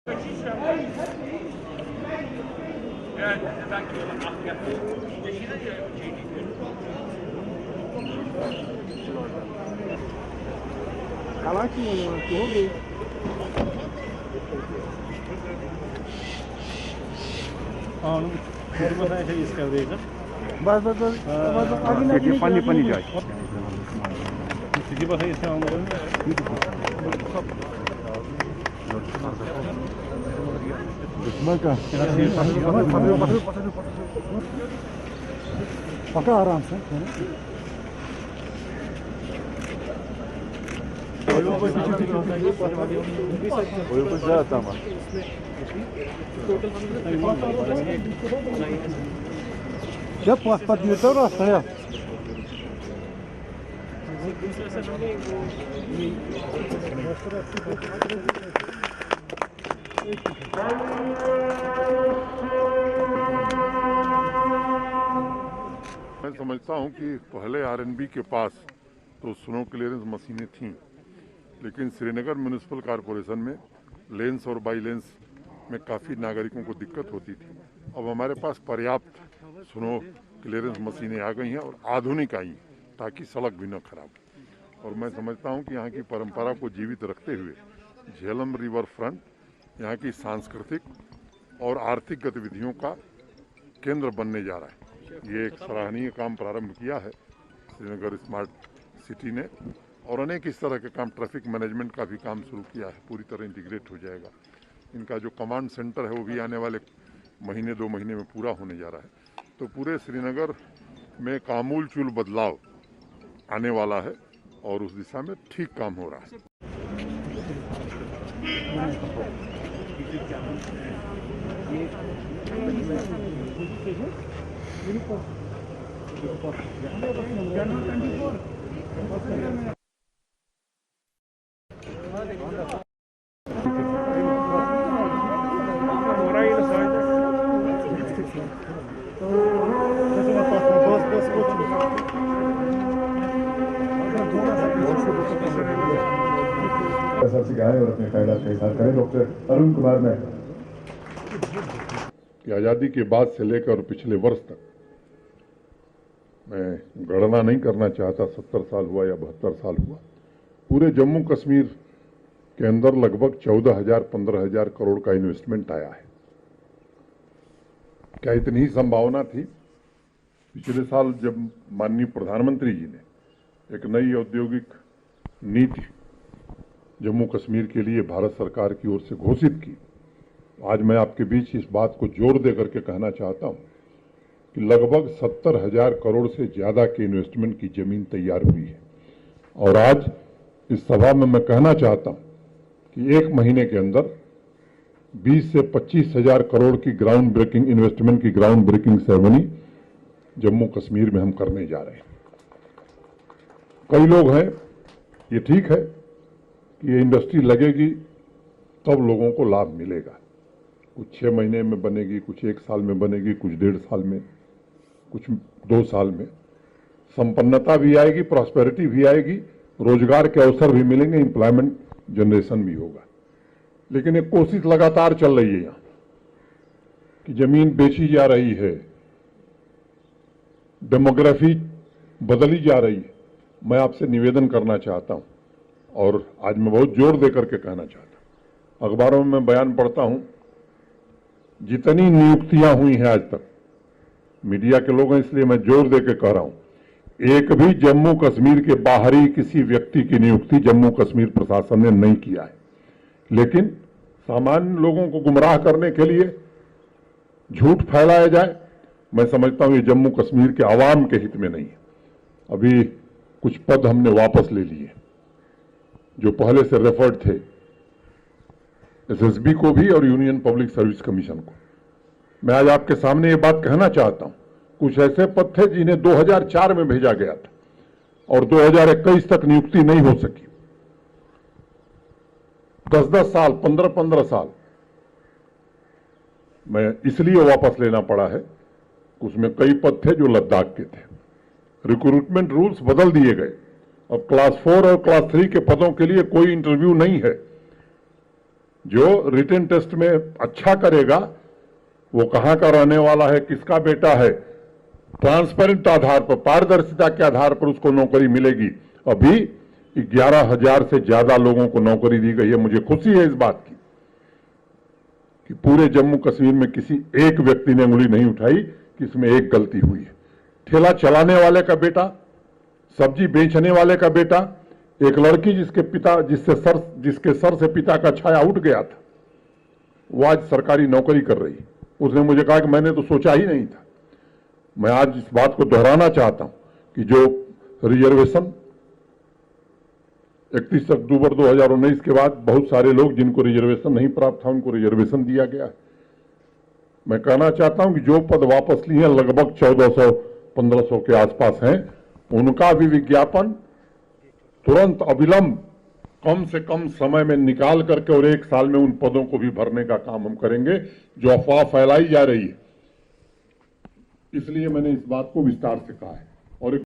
Calaquinho, aqui, बस बस बस आगे पानी पानी जाए किती बसायचं पका आराम से Сейчас под метро стоят. मैं समझता हूं कि पहले आरएनबी के पास तो स्नो क्लियरेंस मशीनें थीं, लेकिन श्रीनगर म्यूनिसिपल कॉरपोरेशन में लेंस और बाई लेंस में काफ़ी नागरिकों को दिक्कत होती थी। अब हमारे पास पर्याप्त स्नो क्लियरेंस मशीनें आ गई हैं और आधुनिक आई ताकि सड़क भी न खराब हो। और मैं समझता हूं कि यहाँ की परंपरा को जीवित रखते हुए झेलम रिवर फ्रंट यहाँ की सांस्कृतिक और आर्थिक गतिविधियों का केंद्र बनने जा रहा है। ये एक सराहनीय काम प्रारंभ किया है श्रीनगर स्मार्ट सिटी ने, और अनेक इस तरह के काम, ट्रैफिक मैनेजमेंट का भी काम शुरू किया है, पूरी तरह इंटीग्रेट हो जाएगा। इनका जो कमांड सेंटर है वो भी आने वाले महीने 2 महीने में पूरा होने जा रहा है। तो पूरे श्रीनगर में आमूलचूल बदलाव आने वाला है और उस दिशा में ठीक काम हो रहा है। सिखाएं और अपने ख्यालात के साथ करें। डॉक्टर अरुण कुमार में कि आज़ादी के बाद से लेकर पिछले वर्ष तक, मैं गणना नहीं करना चाहता 70 साल हुआ या 72 साल हुआ, पूरे जम्मू कश्मीर के अंदर लगभग 14,000-15,000 करोड़ का इन्वेस्टमेंट आया है। क्या इतनी ही संभावना थी? पिछले साल जब माननीय प्रधानमंत्री जी ने एक नई औद्योगिक नीति जम्मू कश्मीर के लिए भारत सरकार की ओर से घोषित की, आज मैं आपके बीच इस बात को जोर दे करके कहना चाहता हूं कि लगभग 70,000 करोड़ से ज्यादा के इन्वेस्टमेंट की जमीन तैयार हुई है। और आज इस सभा में मैं कहना चाहता हूं कि 1 महीने के अंदर 20 से 25,000 करोड़ की ग्राउंड ब्रेकिंग इन्वेस्टमेंट की ground breaking ceremony Jammu Kashmir में हम करने जा रहे हैं। कई लोग हैं, ये ठीक है कि ये इंडस्ट्री लगेगी तब लोगों को लाभ मिलेगा। कुछ 6 महीने में बनेगी, कुछ 1 साल में बनेगी, कुछ 1.5 साल में, कुछ 2 साल में। संपन्नता भी आएगी, प्रॉस्पेरिटी भी आएगी, रोजगार के अवसर भी मिलेंगे, एम्प्लॉयमेंट जनरेशन भी होगा। लेकिन एक कोशिश लगातार चल रही है यहाँ कि जमीन बेची जा रही है, डेमोग्राफी बदली जा रही है। मैं आपसे निवेदन करना चाहता हूं और आज मैं बहुत जोर दे करके कहना चाहता हूं, अखबारों में मैं बयान पढ़ता हूं, जितनी नियुक्तियां हुई हैं आज तक, मीडिया के लोग हैं इसलिए मैं जोर दे के कह रहा हूं, एक भी जम्मू कश्मीर के बाहरी किसी व्यक्ति की नियुक्ति जम्मू कश्मीर प्रशासन ने नहीं किया है। लेकिन सामान्य लोगों को गुमराह करने के लिए झूठ फैलाया जाए, मैं समझता हूं ये जम्मू कश्मीर के आवाम के हित में नहीं है। अभी कुछ पद हमने वापस ले लिए जो पहले से रेफर्ड थे, एसएसबी को भी और यूनियन पब्लिक सर्विस कमीशन को। मैं आज आपके सामने ये बात कहना चाहता हूं, कुछ ऐसे पद थे जिन्हें 2004 में भेजा गया था और 2021 तक नियुक्ति नहीं हो सकी। 10-10 साल, 15-15 साल मैं इसलिए वापस लेना पड़ा है, उसमें कई पद थे जो लद्दाख के थे। रिक्रूटमेंट रूल्स बदल दिए गए, अब क्लास 4 और क्लास 3 के पदों के लिए कोई इंटरव्यू नहीं है। जो रिटन टेस्ट में अच्छा करेगा, वो कहां का रहने वाला है, किसका बेटा है, ट्रांसपेरेंट आधार पर, पारदर्शिता के आधार पर उसको नौकरी मिलेगी। अभी 11,000 से ज्यादा लोगों को नौकरी दी गई है। मुझे खुशी है इस बात की कि पूरे जम्मू कश्मीर में किसी एक व्यक्ति ने उंगली नहीं उठाई कि इसमें एक गलती हुई है। ठेला चलाने वाले का बेटा, सब्जी बेचने वाले का बेटा, एक लड़की जिसके सर से पिता का छाया उठ गया था, वो आज सरकारी नौकरी कर रही। उसने मुझे कहा कि मैंने तो सोचा ही नहीं था। मैं आज इस बात को दोहराना चाहता हूं कि जो रिजर्वेशन 31 अक्टूबर 2019 के बाद बहुत सारे लोग जिनको रिजर्वेशन नहीं प्राप्त था, उनको रिजर्वेशन दिया गया है। मैं कहना चाहता हूं कि जो पद वापस लिए लगभग 1400-1500 के आसपास हैं, उनका भी विज्ञापन तुरंत अविलंब कम से कम समय में निकाल करके और 1 साल में उन पदों को भी भरने का काम हम करेंगे जो अफवाह फैलाई जा रही है। इसलिए मैंने इस बात को विस्तार से कहा है।